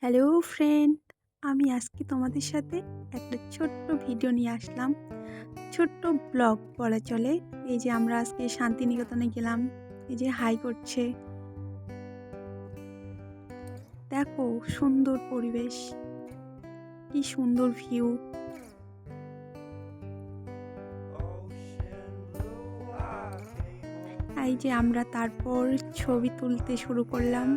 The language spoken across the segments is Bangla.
হ্যালো ফ্রেন্ড, আমি আজকে তোমাদের সাথে একটা ছোট্ট ভিডিও নিয়ে আসলাম। ছোট্ট ব্লগ বলা চলে। এই যে আমরা আজকে শান্তিনিকেতনে গেলাম, এই যে হাই করছে, দেখো সুন্দর পরিবেশ, কি সুন্দর ভিউ। এই যে আমরা তারপর ছবি তুলতে শুরু করলাম।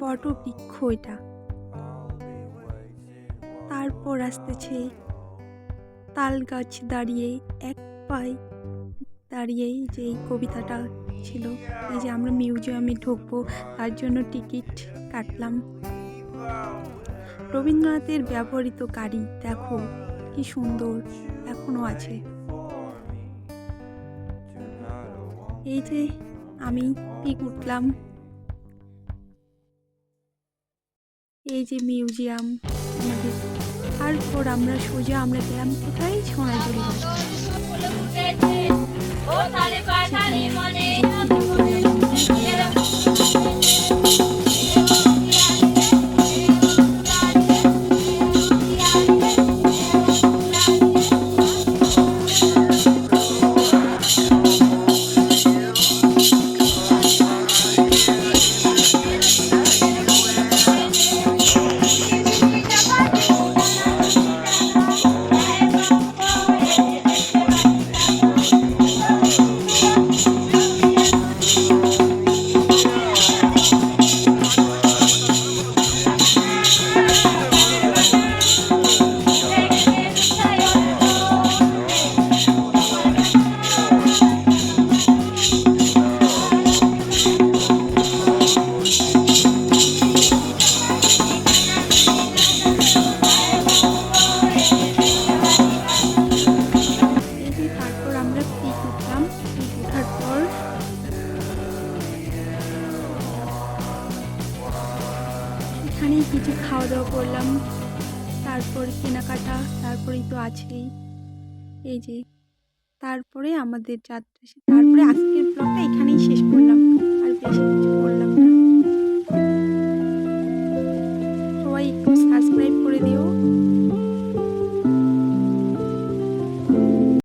বট বৃক্ষ এটা। তারপর আসতেছে তাল গাছ দাঁড়িয়ে এক পায়ে দাঁড়িয়েই যে এই কবিতাটা ছিল। এই যে আমরা মিউজিয়ামে ঢুকবো, তার জন্য টিকিট কাটলাম। রবীন্দ্রনাথের ব্যবহৃত গাড়ি দেখো কি সুন্দর, এখনো আছে। এই যে আমি পিক উঠলাম, এই যে মিউজিয়াম আমাদের। তারপর আমরা সোজা গেলাম কোথায়, সোনাঝুরি এখানেই কিছু খাওয়া দাওয়া করলাম, তারপর কেনাকাটা, তারপরেই তো আছেই। এই যে তারপরে আমাদের যাত্রা, তারপরে আজকের ব্লগটা এখানেই শেষ করি।